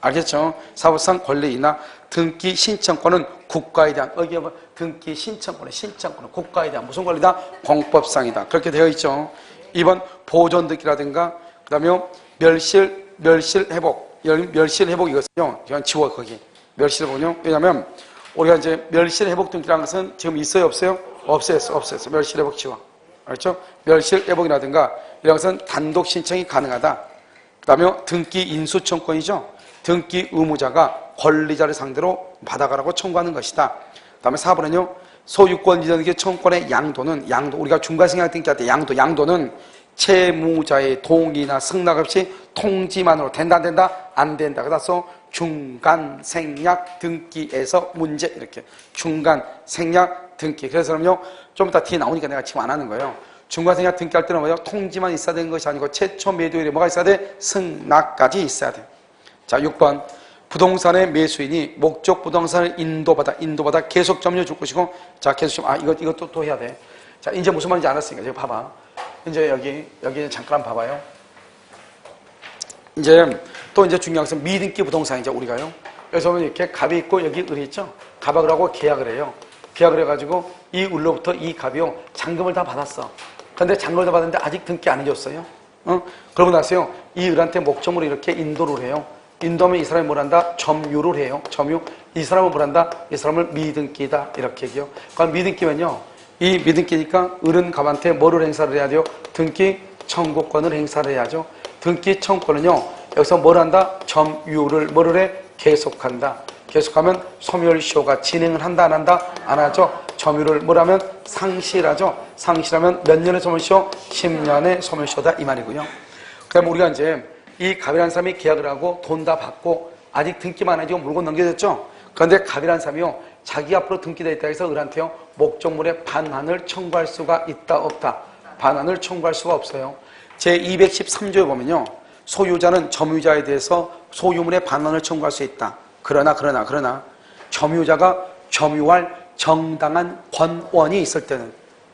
알겠죠? 사법상 권리이나 등기 신청권은 국가에 대한 여기 뭐 등기 신청권은 국가에 대한 무슨 권리다? 공법상이다. 그렇게 되어 있죠. 2번 보존 등기라든가 그다음에 멸실 회복 이것은요. 그냥 지워 거기. 멸실 회복은요. 왜냐면 우리가 이제 멸실 회복 등기라는 것은 지금 있어요, 없어요? 없어요. 멸실 회복 지워. 알죠? 멸실 회복이라든가 이런 것은 단독 신청이 가능하다. 그다음에 등기 인수 청구권이죠. 등기 의무자가 권리자를 상대로 받아가라고 청구하는 것이다. 그 다음에 4번은요. 소유권 이전 등기 청구권의 양도 우리가 중간생략 등기할 때 양도는 채무자의 동의나 승낙 없이 통지만으로 된다 안 된다. 그래서 중간생략 등기에서 문제 이렇게 중간생략 등기. 그래서는요. 좀 이따 뒤에 나오니까 내가 지금 안 하는 거예요. 중간생략 등기할 때는 뭐예요? 통지만 있어야 되는 것이 아니고 최초 매도일에 뭐가 있어야 돼? 승낙까지 있어야 돼. 자, 6번. 부동산의 매수인이 목적 부동산을 인도받아 계속 점유해 줄 것이고, 자, 계속 이것도 또 해야 돼. 자, 이제 무슨 말인지 알았으니까, 여기 봐봐. 이제 여기 잠깐 봐봐요. 이제 또 이제 중요한 것은 미등기 부동산이죠, 우리가요. 여기서 보면 이렇게 갑이 있고 여기 을이 있죠. 갑을 하고 계약을 해요. 계약을 해가지고 이 을로부터 이 갑이요 잔금을 다 받았어. 근데 잔금을 다 받았는데 아직 등기 안 해줬어요. 그러고 나서요 이 을한테 목적으로 이렇게 인도를 해요. 인도하면 이 사람이 뭘 한다? 점유를 해요. 점유. 이 사람은 뭘 한다? 이 사람을 미등기다 이렇게 얘기해요. 그럼 미등기면요 이 미등기니까 을은 갑한테 뭐를 행사를 해야 돼요? 등기 청구권을 행사를 해야죠. 등기 청구권은요 여기서 뭘 한다? 점유를 뭐를 해? 계속한다. 계속하면 소멸시효가 진행을 한다 안 한다? 안 하죠. 점유를 뭐라면 상실하죠. 상실하면 몇 년의 소멸시효? 10년의 소멸시효다 이 말이고요. 그다음에 우리가 이제 이 갑이라는 사람이 계약을 하고 돈 다 받고 아직 등기만 해지고 물건 넘겨졌죠. 그런데 갑이라는 사람이요 자기 앞으로 등기되어 있다 해서 을한테요 목적물의 반환을 청구할 수가 있다 없다? 반환을 청구할 수가 없어요. 제213조에 보면요 소유자는 점유자에 대해서 소유물의 반환을 청구할 수 있다. 그러나 점유자가 점유할 정당한 권원이 있을 때는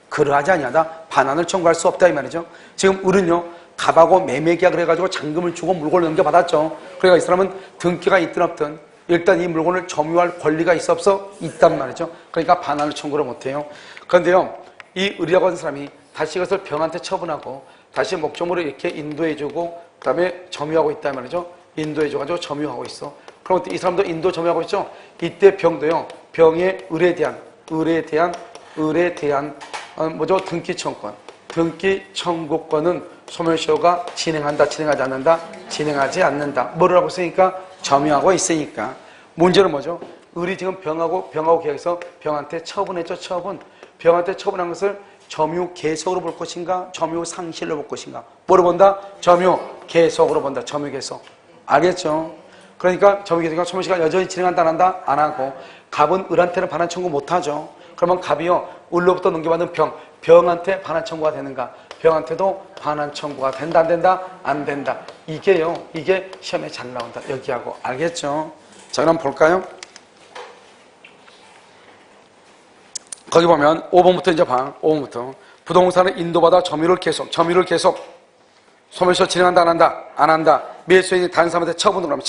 그러하지 아니하다 반환을 청구할 수 없다 이 말이죠. 지금 을은요 갑하고 매매 계약을 해가지고 잔금을 주고 물건을 넘겨받았죠. 그러니까 이 사람은 등기가 있든 없든 일단 이 물건을 점유할 권리가 있어 없어? 있단 말이죠. 그러니까 반환을 청구를 못해요. 그런데요 이 을이라고 하는 사람이 다시 이것을 병한테 처분하고 다시 목적물을 이렇게 인도해주고 그 다음에 점유하고 있단 말이죠. 인도해줘가지고 점유하고 있어. 그럼 이 사람도 인도 점유하고 있죠. 이때 병도요 병의 을에 대한 뭐죠? 등기 청구권. 등기 청구권은 소멸시효가 진행한다, 진행하지 않는다? 진행하지 않는다. 뭐를 하고 있으니까? 점유하고 있으니까. 문제는 뭐죠? 을이 지금 병하고 계약해서 병한테 처분했죠, 처분. 병한테 처분한 것을 점유 계속으로 볼 것인가? 점유 상실로 볼 것인가? 뭐로 본다? 점유 계속으로 본다, 점유 계속. 알겠죠? 그러니까 점유 계속이니까 소멸시효가 여전히 진행한다, 안 한다? 안 하고. 갑은 을한테는 반환 청구 못 하죠. 그러면 갑이요, 을로부터 넘겨받은 병한테 반환 청구가 되는가? 병한테도 반환 청구가 된다, 안 된다? 안 된다. 이게 시험에 잘 나온다. 여기하고. 알겠죠? 자, 그럼 볼까요? 거기 보면 5번부터 이제 봐. 5번부터. 부동산을 인도받아 점유를 계속. 소멸시효 진행한다, 안 한다? 안 한다. 매수인이 다른 사람한테 처분을 하면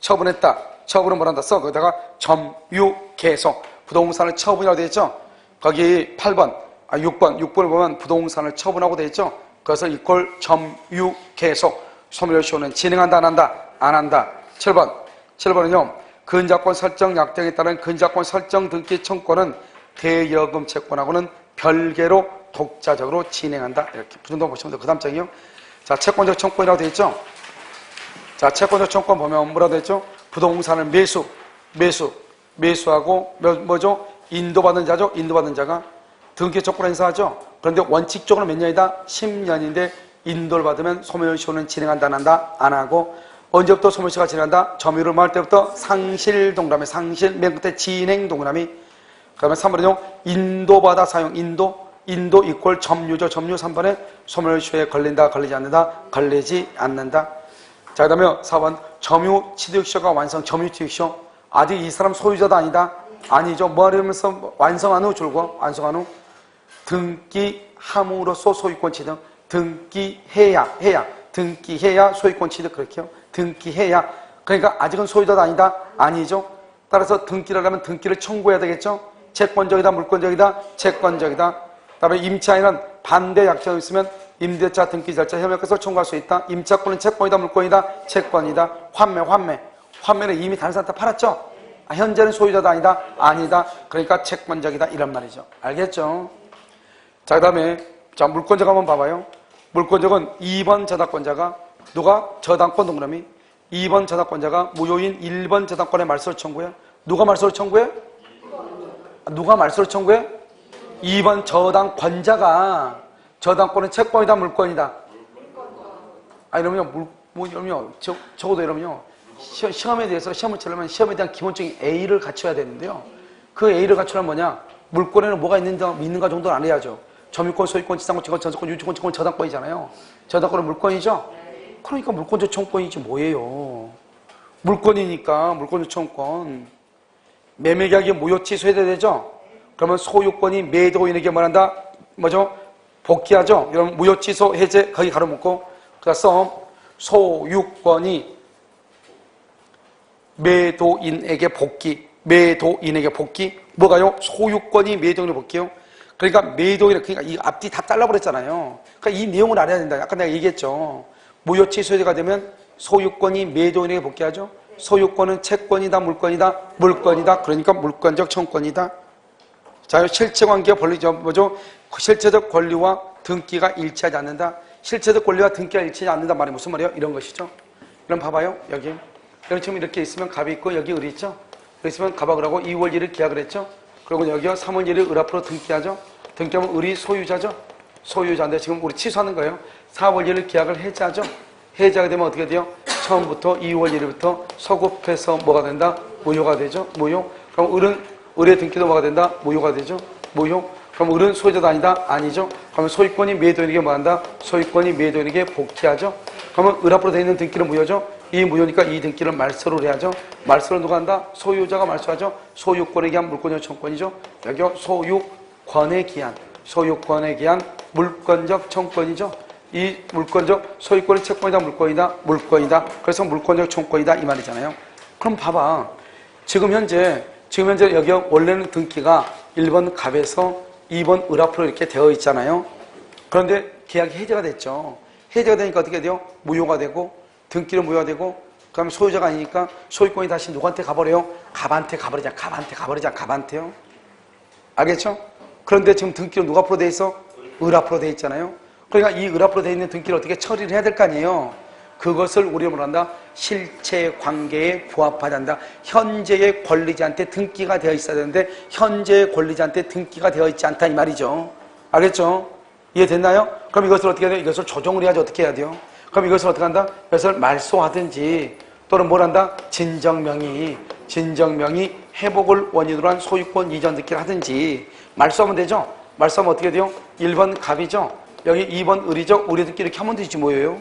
처분했다. 처분은 뭘 한다? 써. 거기다가 점유 계속. 부동산을 처분이라고 되어 있죠? 거기 8번, 6번을 보면 부동산을 처분하고 되어 있죠? 그것을 이꼴 점유 계속. 소멸시효는 진행한다, 안 한다? 안 한다. 7번은요, 근저권 설정 약정에 따른 근저권 설정 등기 청구권은 대여금 채권하고는 별개로 독자적으로 진행한다. 이렇게. 그 정도 보시면 돼요. 그 다음 장이요. 자, 채권적 청구권이라고 되어 있죠? 자, 채권적 청구권 보면 뭐라고 되어 있죠? 부동산을 매수하고 뭐죠? 인도받은 자죠. 인도받은 자가 등기 청구권 행사하죠. 그런데 원칙적으로 몇 년이다? 10년인데 인도를 받으면 소멸시효는 진행한다, 안 한다? 안 하고. 언제부터 소멸시효가 진행한다? 점유를 할 때부터 상실 동그라미, 상실 맨 끝에 진행 동그라미. 그다음에 3번은요. 인도받아 사용, 인도 이꼴 점유죠. 점유 3번에 소멸시효에 걸린다, 걸리지 않는다? 걸리지 않는다. 자, 그 다음에 4번 점유 취득시효가 완성, 점유 취득시효. 아직 이 사람 소유자도 아니다? 아니죠. 뭐 하려면서 완성한 후 줄고, 완성한 후 등기함으로써 소유권 취득, 등기해야 소유권 취득. 그렇게요. 등기해야. 그러니까 아직은 소유자도 아니다? 아니죠. 따라서 등기를 하려면 등기를 청구해야 되겠죠. 채권적이다, 물권적이다? 채권적이다. 그다음에 임차인은 반대 약정이 있으면 임대차 등기 절차 협약에서 청구할 수 있다. 임차권은 채권이다, 물권이다? 채권이다. 환매는 이미 다른 사람한테 팔았죠? 현재는 소유자도 아니다? 아니다. 그러니까 채권적이다. 이런 말이죠. 알겠죠? 자, 그 다음에 자 물권적 한번 봐봐요. 물권적은 2번 저당권자가 누가? 저당권 동그라미. 2번 저당권자가 무효인 1번 저당권의 말소를 청구해. 누가 말소를 청구해? 누가 말소를 청구해? 2번 저당권자가. 저당권은 채권이다, 물권이다? 이러면요, 적어도 이러면요, 시험에 대해서 시험을 치려면 시험에 대한 기본적인 A를 갖춰야 되는데요. 그 A를 갖추려면 뭐냐? 물권에는 뭐가 있는가 정도는 알아야죠. 점유권, 소유권, 지상권, 지권, 전세권, 유지권, 지권, 저당권이잖아요. 저당권은 물권이죠? 그러니까 물권적 청구권이지 뭐예요. 물권이니까 물권적 청구권. 매매계약이 무효 취소해야 되죠? 그러면 소유권이 매도인에게 뭐한다? 뭐죠? 복귀하죠? 이러면 무효 취소 해제 거기 가로묶고 그래서 소유권이 매도인에게 복귀. 매도인에게 복귀. 뭐가요? 소유권이 매도인에게 복귀요. 그러니까 매도인, 그러니까 이 앞뒤 다 잘라버렸잖아요. 그러니까 이 내용을 알아야 된다. 아까 내가 얘기했죠. 무효치 소유자가 되면 소유권이 매도인에게 복귀하죠. 소유권은 채권이다, 물권이다, 물권이다. 그러니까 물권적 청권이다. 자, 실체관계가 벌리죠. 뭐죠? 실체적 권리와 등기가 일치하지 않는다. 실체적 권리와 등기가 일치하지 않는다 말이 무슨 말이에요? 이런 것이죠. 그럼 봐봐요. 여기. 여기 지금 이렇게 있으면 갑이 있고 여기 을이 있죠. 여기 있으면 갑하고 하고 2월 1일 계약을 했죠. 그리고 여기요 3월 1일 을 앞으로 등기하죠. 등기하면 을이 소유자죠. 소유자인데 지금 우리 취소하는 거예요. 4월 1일 계약을 해지하죠. 해지하게 되면 어떻게 돼요? 처음부터 2월 1일부터 소급해서 뭐가 된다? 무효가 되죠. 무효. 그럼 을은 을의 등기도 뭐가 된다? 무효가 되죠. 무효. 그럼 을은 소유자도 아니다? 아니죠. 그러면 소유권이 매도인에게 뭐 한다? 소유권이 매도인에게 복귀하죠. 그러면 을 앞으로 되어 있는 등기는 무효죠. 이 무효니까 이 등기를 말소를 해야죠. 말소를 누가 한다? 소유자가 말소하죠. 소유권에 기한 물권적 청권이죠. 여기요 소유권에 기한 소유권에 기한 물권적 청권이죠. 이 물권적 소유권이 채권이다 물권이다 물권이다. 그래서 물권적 청권이다 이 말이잖아요. 그럼 봐봐. 지금 현재 여기 원래는 등기가 1번 갑에서 2번 을 앞으로 이렇게 되어 있잖아요. 그런데 계약이 해제가 됐죠. 해제가 되니까 어떻게 돼요? 무효가 되고 등기는 무효가 되고 그 다음에 소유자가 아니니까 소유권이 다시 누구한테 가버려요? 갑한테 가버리자. 갑한테요. 알겠죠? 그런데 지금 등기는 누가 앞으로 돼 있어? 을 앞으로 돼 있잖아요. 그러니까 이 을 앞으로 돼 있는 등기를 어떻게 처리를 해야 될 거 아니에요? 그것을 우리가 뭐라 한다? 실체 관계에 부합하지 않는다. 현재의 권리자한테 등기가 되어 있어야 되는데 현재의 권리자한테 등기가 되어 있지 않다 이 말이죠. 알겠죠? 이해됐나요? 그럼 이것을 어떻게 해야 돼요? 이것을 조정을 해야지 어떻게 해야 돼요? 그럼 이것을 어떻게 한다? 이것을 말소하든지 또는 뭘 한다? 진정명의 회복을 원인으로 한 소유권 이전 등기를 하든지 말소하면 되죠? 말소하면 어떻게 돼요? 1번 갑이죠? 여기 2번 을이죠? 을의 등기 이렇게 하면 되지 뭐예요?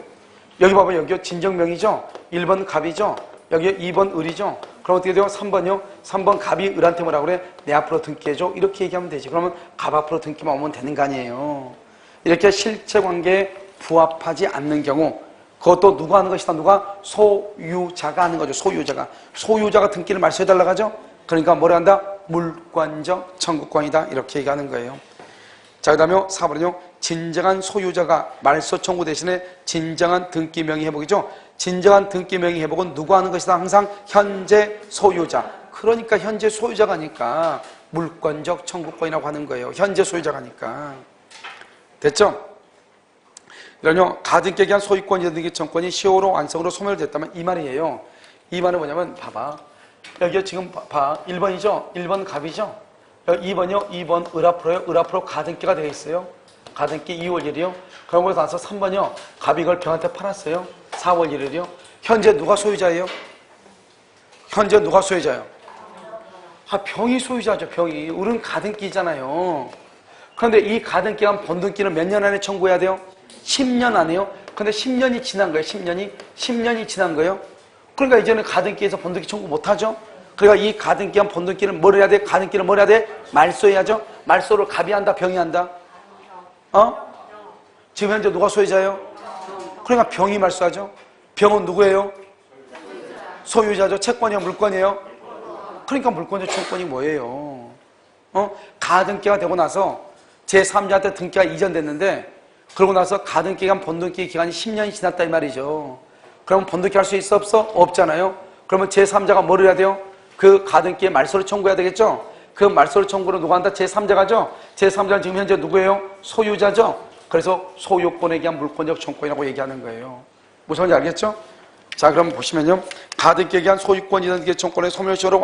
여기 봐봐 여기 진정명이죠? 1번 갑이죠? 여기 2번 을이죠? 그럼 어떻게 돼요? 3번이요? 3번 갑이 을한테 뭐라고 그래? 내 앞으로 등기해줘? 이렇게 얘기하면 되지. 그러면 갑 앞으로 등기만 오면 되는 거 아니에요? 이렇게 실체관계에 부합하지 않는 경우 그것도 누가 하는 것이다? 누가? 소유자가 하는 거죠. 소유자가 등기를 말소해달라고 하죠? 그러니까 뭐라 한다? 물권적 청구권이다 이렇게 얘기하는 거예요. 자, 그 다음에 4번은요. 진정한 소유자가 말소 청구 대신에 진정한 등기 명의 회복이죠. 진정한 등기 명의 회복은 누가 하는 것이다? 항상 현재 소유자. 그러니까 현재 소유자가니까 물권적 청구권이라고 하는 거예요. 현재 소유자가니까. 됐죠? 이런요. 가등기에 기한 소유권 이전등기 청권이 시효로 완성으로 소멸됐다면 이 말이에요. 이 말은 뭐냐면 봐봐. 여기 지금 봐. 1번이죠? 1번 갑이죠? 2번이요? 2번 을 앞으로 가등기가 되어 있어요. 가등기 2월 1일이요. 그러고 나서 3번이요. 갑이 이걸 병한테 팔았어요. 4월 1일이요. 현재 누가 소유자예요? 현재 누가 소유자예요? 병이 소유자죠. 병이. 을은 가등기잖아요. 그런데 이 가등기한 본등기는 몇 년 안에 청구해야 돼요? 10년 안에요. 근데 10년이 지난 거예요. 10년이 지난 거예요. 그러니까 이제는 가등기에서 본등기 청구 못하죠. 그러니까 이 가등기한 본등기는 뭘 해야 돼? 가등기는 뭘 해야 돼? 말소해야죠. 말소를 갑이 한다, 병이 한다? 지금 현재 누가 소유자예요? 그러니까 병이 말소하죠. 병은 누구예요? 소유자죠. 채권이에요, 물권이에요? 그러니까 물권적 청권이 뭐예요? 가등기가 되고 나서 제3자한테 등기가 이전됐는데 그러고 나서 가등기간 본등기 기간이 10년이 지났다 이 말이죠. 그러면 본등기 할 수 있어 없어? 없잖아요. 그러면 제3자가 뭘 해야 돼요? 그 가등기에 말소를 청구해야 되겠죠? 그 말소를 청구를 누가 한다? 제3자가죠? 제3자는 지금 현재 누구예요? 소유자죠? 그래서 소유권에 기한 물권적 청권이라고 얘기하는 거예요. 무슨 말인지 알겠죠? 자, 그럼 보시면요. 가등기에 기한 소유권 이전등기 청권의 소멸시효로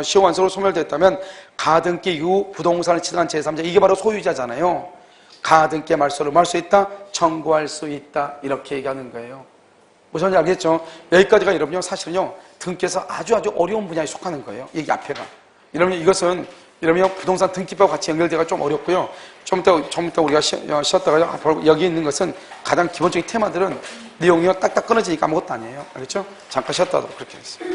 시효 완성으로 소멸됐다면 가등기 이후 부동산을 취득한 제3자 이게 바로 소유자잖아요. 가등기에 말소를 할 수 있다? 청구할 수 있다. 이렇게 얘기하는 거예요. 무슨 말인지 알겠죠? 여기까지가 여러분요. 사실은요. 등기에서 아주 어려운 분야에 속하는 거예요. 여기 앞에가. 여러분 이것은 여러분요. 부동산 등기법과 같이 연결되기가 좀 어렵고요. 좀 이따 우리가 쉬었다가 여기 있는 것은 가장 기본적인 테마들은 내용이 딱딱 끊어지니까 아무것도 아니에요. 알겠죠? 잠깐 쉬었다 하도록 그렇게 했어요.